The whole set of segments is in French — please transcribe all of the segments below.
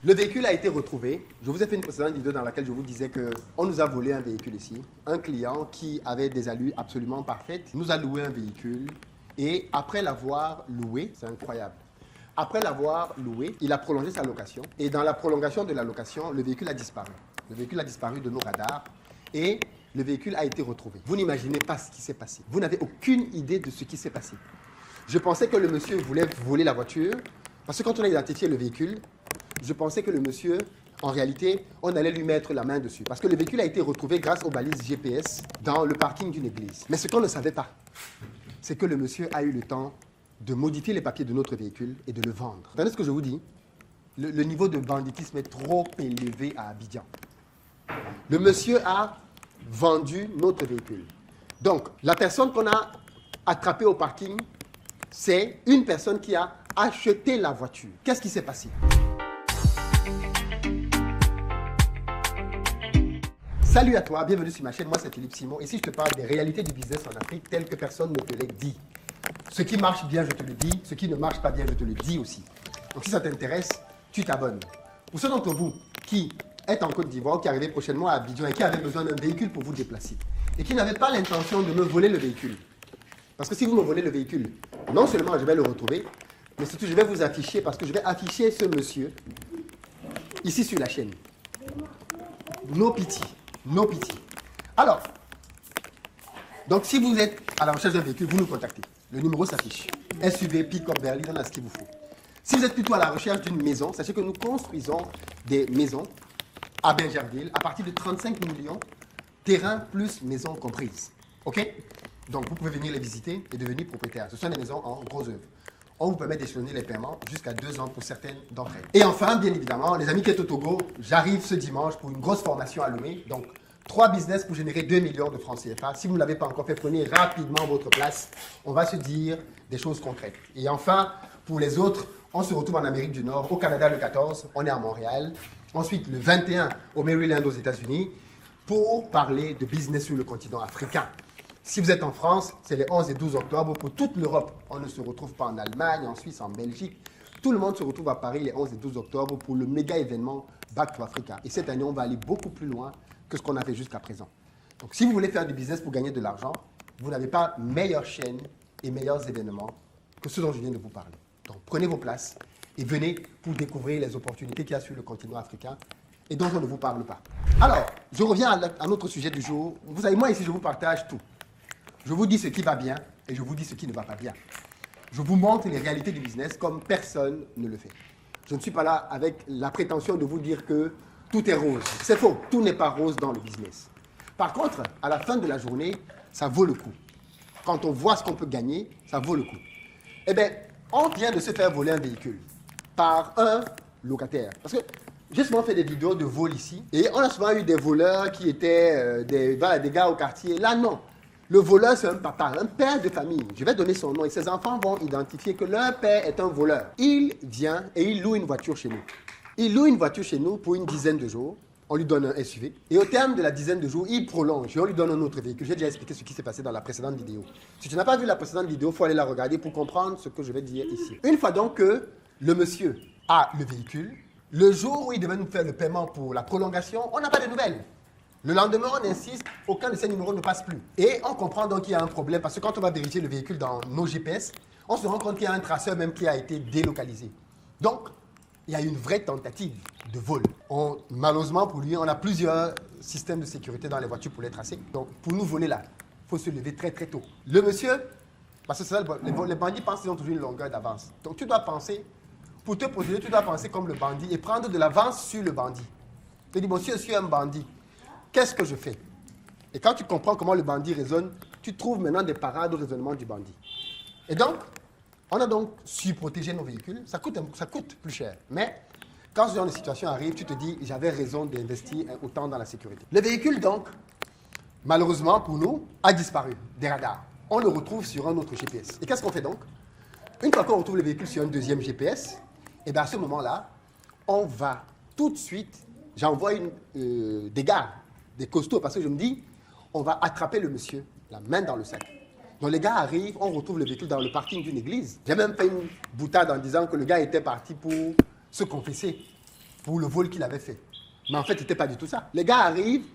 Le véhicule a été retrouvé. Je vous ai fait une précédente vidéo dans laquelle je vous disais qu'on nous a volé un véhicule ici. Un client qui avait des allures absolument parfaites nous a loué un véhicule et après l'avoir loué, c'est incroyable, après l'avoir loué, il a prolongé sa location et dans la prolongation de la location, le véhicule a disparu. Le véhicule a disparu de nos radars et le véhicule a été retrouvé. Vous n'imaginez pas ce qui s'est passé. Vous n'avez aucune idée de ce qui s'est passé. Je pensais que le monsieur voulait voler la voiture parce que quand on a identifié le véhicule, je pensais que le monsieur, en réalité, on allait lui mettre la main dessus. Parce que le véhicule a été retrouvé grâce aux balises GPS dans le parking d'une église. Mais ce qu'on ne savait pas, c'est que le monsieur a eu le temps de modifier les papiers de notre véhicule et de le vendre. Vous entendez ce que je vous dis? Le niveau de banditisme est trop élevé à Abidjan. Le monsieur a vendu notre véhicule. Donc, la personne qu'on a attrapée au parking, c'est une personne qui a acheté la voiture. Qu'est-ce qui s'est passé? Salut à toi, bienvenue sur ma chaîne, moi c'est Philippe Simon. Ici je te parle des réalités du business en Afrique telles que personne ne te les dit. Ce qui marche bien, je te le dis. Ce qui ne marche pas bien, je te le dis aussi. Donc si ça t'intéresse, tu t'abonnes. Pour ceux d'entre vous qui êtes en Côte d'Ivoire, qui arrivez prochainement à Abidjan et qui avez besoin d'un véhicule pour vous déplacer, et qui n'avez pas l'intention de me voler le véhicule, parce que si vous me volez le véhicule, non seulement je vais le retrouver, mais surtout je vais vous afficher, parce que je vais afficher ce monsieur ici sur la chaîne. No pity. No pity. Alors, donc si vous êtes à la recherche d'un véhicule, vous nous contactez. Le numéro s'affiche. SUV, pick-up, berline, on a ce qu'il vous faut. Si vous êtes plutôt à la recherche d'une maison, sachez que nous construisons des maisons à Bingerville à partir de 35 millions, terrain plus maison comprise. OK? Donc vous pouvez venir les visiter et devenir propriétaire. Ce sont des maisons en gros œuvre. On vous permet d'échelonner les paiements jusqu'à 2 ans pour certaines d'entre elles. Et enfin, bien évidemment, les amis qui sont au Togo, j'arrive ce dimanche pour une grosse formation à Lomé. Donc, 3 business pour générer 2 millions de francs CFA. Si vous ne l'avez pas encore fait, prenez rapidement votre place. On va se dire des choses concrètes. Et enfin, pour les autres, on se retrouve en Amérique du Nord, au Canada le 14, on est à Montréal. Ensuite, le 21 au Maryland aux États-Unis pour parler de business sur le continent africain. Si vous êtes en France, c'est les 11 et 12 octobre. Pour toute l'Europe, on ne se retrouve pas en Allemagne, en Suisse, en Belgique. Tout le monde se retrouve à Paris les 11 et 12 octobre pour le méga événement Back to Africa. Et cette année, on va aller beaucoup plus loin que ce qu'on a fait jusqu'à présent. Donc, si vous voulez faire du business pour gagner de l'argent, vous n'avez pas meilleure chaîne et meilleurs événements que ceux dont je viens de vous parler. Donc, prenez vos places et venez pour découvrir les opportunités qu'il y a sur le continent africain et dont je ne vous parle pas. Alors, je reviens à notre sujet du jour. Vous savez, moi ici, je vous partage tout. Je vous dis ce qui va bien et je vous dis ce qui ne va pas bien. Je vous montre les réalités du business comme personne ne le fait. Je ne suis pas là avec la prétention de vous dire que tout est rose. C'est faux, tout n'est pas rose dans le business. Par contre, à la fin de la journée, ça vaut le coup. Quand on voit ce qu'on peut gagner, ça vaut le coup. Eh bien, on vient de se faire voler un véhicule par un locataire. Parce que j'ai souvent fait des vidéos de vol ici et on a souvent eu des voleurs qui étaient des gars au quartier. Là, non. Le voleur, c'est un papa, un père de famille. Je vais donner son nom et ses enfants vont identifier que leur père est un voleur. Il vient et il loue une voiture chez nous. Il loue une voiture chez nous pour une dizaine de jours. On lui donne un SUV. Et au terme de la dizaine de jours, il prolonge et on lui donne un autre véhicule. J'ai déjà expliqué ce qui s'est passé dans la précédente vidéo. Si tu n'as pas vu la précédente vidéo, il faut aller la regarder pour comprendre ce que je vais dire ici. Une fois donc que le monsieur a le véhicule, le jour où il devait nous faire le paiement pour la prolongation, on n'a pas de nouvelles. Le lendemain, on insiste, aucun de ces numéros ne passe plus. Et on comprend donc qu'il y a un problème parce que quand on va vérifier le véhicule dans nos GPS, on se rend compte qu'il y a un traceur même qui a été délocalisé. Donc, il y a une vraie tentative de vol. Malheureusement pour lui, on a plusieurs systèmes de sécurité dans les voitures pour les tracer. Donc, pour nous voler là, il faut se lever très très tôt. Le monsieur, parce que c'est ça, les bandits pensent qu'ils ont toujours une longueur d'avance. Donc, tu dois penser, pour te protéger, tu dois penser comme le bandit et prendre de l'avance sur le bandit. Tu te dis, bon, si je suis un bandit, qu'est-ce que je fais? Et quand tu comprends comment le bandit raisonne, tu trouves maintenant des parades au raisonnement du bandit. Et donc, on a donc su protéger nos véhicules. Ça coûte plus cher. Mais quand ce genre de situation arrive, tu te dis, j'avais raison d'investir autant dans la sécurité. Le véhicule, donc, malheureusement pour nous, a disparu des radars. On le retrouve sur un autre GPS. Et qu'est-ce qu'on fait donc? Une fois qu'on retrouve le véhicule sur un deuxième GPS, et bien à ce moment-là, on va tout de suite, j'envoie des gars, des costauds, parce que je me dis, on va attraper le monsieur, la main dans le sac. Donc les gars arrivent, on retrouve le véhicule dans le parking d'une église. J'ai même fait une boutade en disant que le gars était parti pour se confesser. pour le vol qu'il avait fait. Mais en fait, ce n'était pas du tout ça. Les gars arrivent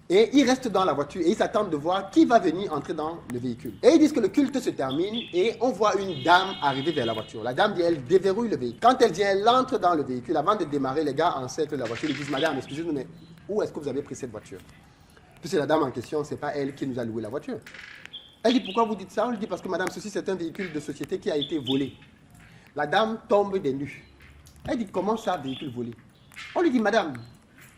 et ils restent dans la voiture et ils s'attendent de voir qui va venir entrer dans le véhicule. Et ils disent que le culte se termine et on voit une dame arriver vers la voiture. La dame dit, elle déverrouille le véhicule. Quand elle vient, elle entre dans le véhicule. Avant de démarrer, les gars encerclent la voiture. Ils disent, madame, excusez-nous, mais où est-ce que vous avez pris cette voiture? Puis c'est la dame en question, ce n'est pas elle qui nous a loué la voiture. Elle dit, pourquoi vous dites ça? On lui dit, parce que madame, ceci c'est un véhicule de société qui a été volé. La dame tombe des nues. Elle dit, comment ça, véhicule volé? On lui dit, madame,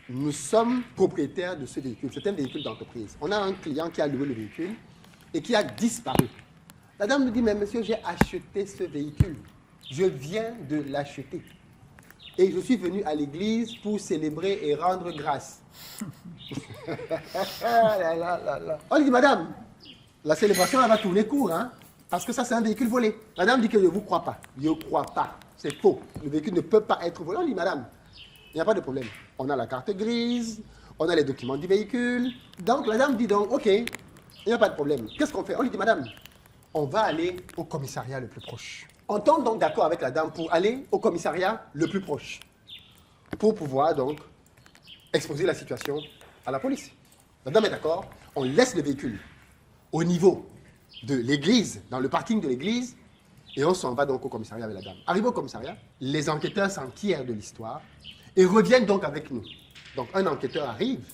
nous sommes propriétaires de ce véhicule. C'est un véhicule d'entreprise. On a un client qui a loué le véhicule et qui a disparu. La dame nous dit, mais monsieur, j'ai acheté ce véhicule. Je viens de l'acheter. Et je suis venu à l'église pour célébrer et rendre grâce. On lui dit, madame, la célébration elle va tourner court, hein, parce que ça c'est un véhicule volé. La dame dit que je ne vous crois pas. Je ne crois pas. C'est faux. Le véhicule ne peut pas être volé. On dit, madame, il n'y a pas de problème. On a la carte grise, on a les documents du véhicule. Donc la dame dit donc, ok, il n'y a pas de problème. Qu'est-ce qu'on fait? On lui dit, madame, on va aller au commissariat le plus proche. On tombe donc d'accord avec la dame pour aller au commissariat le plus proche. Pour pouvoir donc exposer la situation à la police. La dame est d'accord, on laisse le véhicule au niveau de l'église, dans le parking de l'église, et on s'en va donc au commissariat avec la dame. Arrivé au commissariat, les enquêteurs s'enquièrent de l'histoire et reviennent donc avec nous. Donc un enquêteur arrive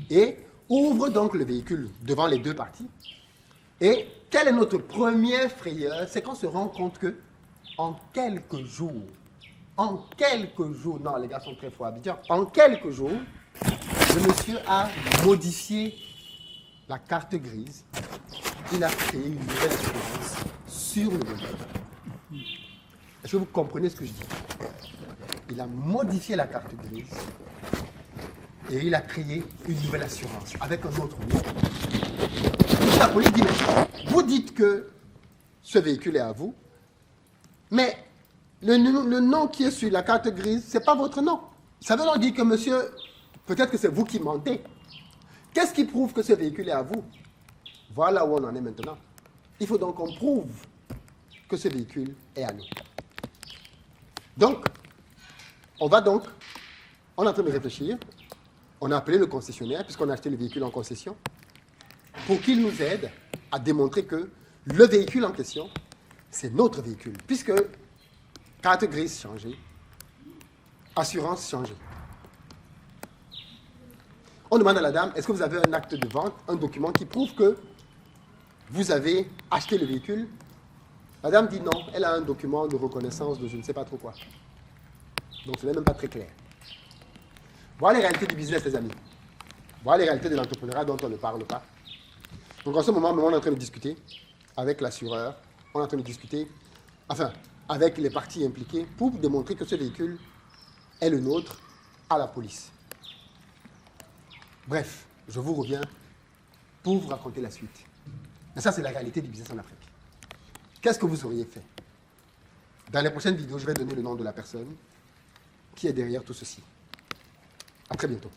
et ouvre donc le véhicule devant les deux parties. Et quelle est notre première frayeur? C'est qu'on se rend compte que en quelques jours, non les gars sont très forts à Abidjan, en quelques jours, le monsieur a modifié la carte grise. Il a créé une nouvelle assurance sur le modèle. Est-ce que vous comprenez ce que je dis? Il a modifié la carte grise et il a créé une nouvelle assurance avec un autre nom. La police dit, mais vous dites que ce véhicule est à vous, mais le nom qui est sur la carte grise, ce n'est pas votre nom. Ça veut donc dire que monsieur, peut-être que c'est vous qui mentez. Qu'est-ce qui prouve que ce véhicule est à vous? Voilà où on en est maintenant. Il faut donc qu'on prouve que ce véhicule est à nous. Donc, on est en train de réfléchir. On a appelé le concessionnaire, puisqu'on a acheté le véhicule en concession, pour qu'il nous aide à démontrer que le véhicule en question, c'est notre véhicule, puisque carte grise changée, assurance changée. On demande à la dame, est-ce que vous avez un acte de vente, un document qui prouve que vous avez acheté le véhicule? La dame dit non, elle a un document de reconnaissance de je ne sais pas trop quoi. Donc ce n'est même pas très clair. Voilà les réalités du business, les amis. Voilà les réalités de l'entrepreneuriat dont on ne parle pas. Donc en ce moment, on est en train de discuter avec l'assureur, on est en train de discuter, avec les parties impliquées pour démontrer que ce véhicule est le nôtre à la police. Bref, je vous reviens pour vous raconter la suite. Mais ça, c'est la réalité du business en Afrique. Qu'est-ce que vous auriez fait? Dans les prochaines vidéos, je vais donner le nom de la personne qui est derrière tout ceci. À très bientôt.